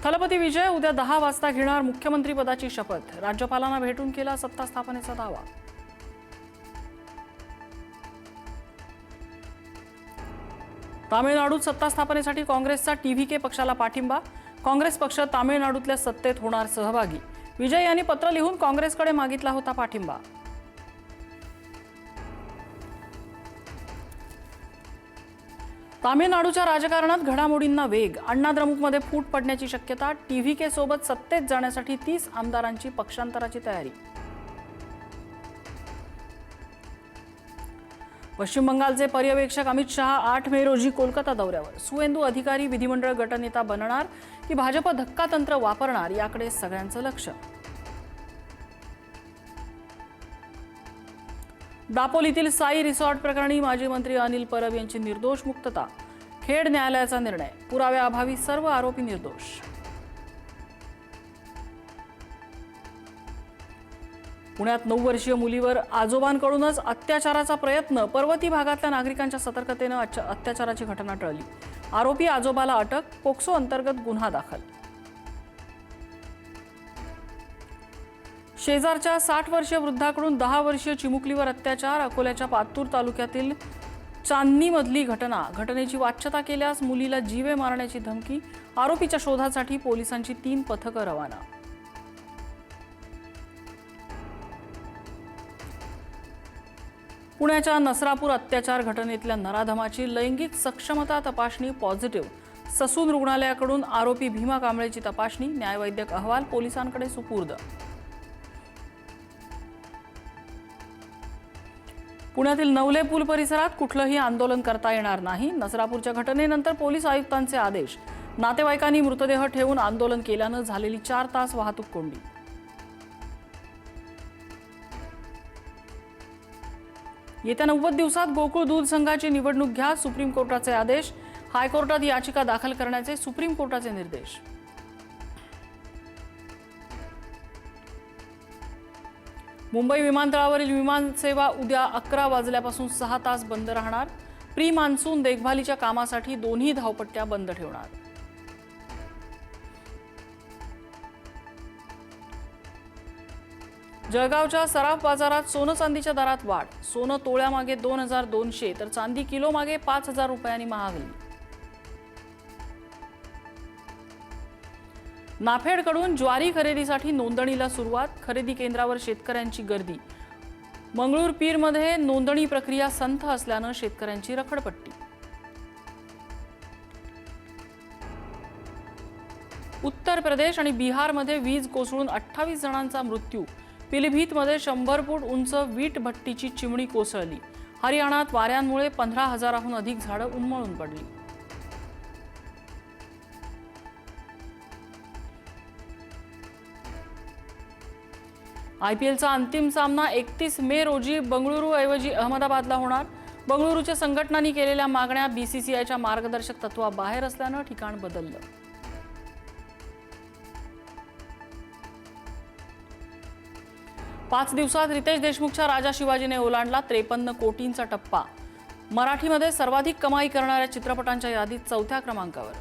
थलपती विजय उद्या 10 वाजता घेणार मुख्यमंत्री पदाची शपथ। राज्यपालांना भेटून केला सत्ता स्थापनेचा दावा। तामिळनाडूत सत्ता स्थापनेसाठी काँग्रेसचा टीव्हीके पक्षाला पाठिंबा। काँग्रेस पक्ष तामिळनाडूतल्या सत्तेत होणार सहभागी। विजय यांनी पत्र लिहून काँग्रेसकडे मागितला होता पाठिंबा। तामिळनाडूच्या राजकारणात घडामोडींना वेग। अण्णा द्रमुकमध्ये फूट पडण्याची शक्यता। टीव्हीके सोबत सत्तेत जाण्यासाठी 30 आमदारांची पक्षांतराची तयारी। पश्चिम बंगालचे पर्यवेक्षक अमित शहा 8 मे रोजी कोलकाता दौऱ्यावर। सुवेंदू अधिकारी विधिमंडळ गटनेता बनणार की भाजप धक्कातंत्र वापरणार याकडे सगळ्यांचं लक्ष। दापोलीतील साई रिसॉर्ट प्रकरणी माजी मंत्री अनिल परब यांची निर्दोष मुक्तता। खेड न्यायालयाचा निर्णय। पुराव्याअभावी सर्व आरोपी निर्दोष। पुण्यात 9 वर्षीय मुलीवर आजोबांकडूनच अत्याचाराचा प्रयत्न। पर्वती भागातल्या नागरिकांच्या सतर्कतेने अत्याचाराची घटना टळली। आरोपी आजोबाला अटक। पोक्सो अंतर्गत गुन्हा दाखल। शेजारच्या 60 वर्षीय वृद्धाकडून 10 वर्षीय चिमुकलीवर अत्याचार। अकोल्याच्या पातूर तालुक्यातील चांदणीमधली घटना। घटनेची वाच्यता केल्यास मुलीला जीवे मारण्याची धमकी। आरोपीच्या शोधासाठी पोलिसांची 3 पथकं रवाना। पुण्याच्या नसरापूर अत्याचार घटनेतल्या नराधमाची लैंगिक सक्षमता तपासणी पॉझिटिव्ह। ससून रुग्णालयाकडून आरोपी भीमा कांबळेची तपासणी। न्यायवैद्यक अहवाल पोलिसांकडे सुपूर्द। पुण्यातील नवले पूल परिसरात कुठलंही आंदोलन करता येणार नाही। नसरापूरच्या घटनेनंतर पोलीस आयुक्तांचे आदेश। नातेवाईकांनी मृतदेह ठेवून आंदोलन केल्यानं झालेली 4 तास वाहतूक कोंडी। येत्या 90 दिवसात गोकुळ दूध संघाची निवडणूक घ्या। सुप्रीम कोर्टाचे आदेश। हायकोर्टात याचिका दाखल करण्याचे सुप्रीम कोर्टाचे निर्देश। मुंबई विमानतळावरील विमानसेवा उद्या 11 वाजल्यापासून 6 तास बंद राहणार। प्री मान्सून देखभालीच्या कामासाठी दोन्ही धावपट्ट्या बंद ठेवणार। जळगावच्या सराफ बाजारात सोनं चांदीच्या दरात वाढ। सोनं तोळ्यामागे 2200 तर चांदी किलोमागे 5000 रुपयांनी महागली। नाफेडकडून ज्वारी खरेदीसाठी नोंदणीला सुरुवात। खरेदी केंद्रावर शेतकऱ्यांची गर्दी। मंगळूर पीरमध्ये नोंदणी प्रक्रिया संथ असल्यानं शेतकऱ्यांची रखडपट्टी। उत्तर प्रदेश आणि बिहारमध्ये वीज कोसळून 28 जणांचा मृत्यू। पिलीभीतमध्ये 100 फूट उंच वीट भट्टीची चिमणी कोसळली। हरियाणात वाऱ्यांमुळे 15,000हून अधिक झाडं उन्मळून पडली। आयपीएलचा अंतिम सामना 31 मे रोजी बंगळुरूऐवजी अहमदाबादला होणार। बंगळुरूच्या संघटनांनी केलेल्या मागण्या बीसीसीआयच्या मार्गदर्शक तत्वाबाहेर असल्यानं ठिकाण बदललं। 5 दिवसात रितेश देशमुखच्या राजा शिवाजीने ओलांडला 53 कोटींचा टप्पा। मराठीमध्ये सर्वाधिक कमाई करणाऱ्या चित्रपटांच्या यादीत 4थ्या क्रमांकावर।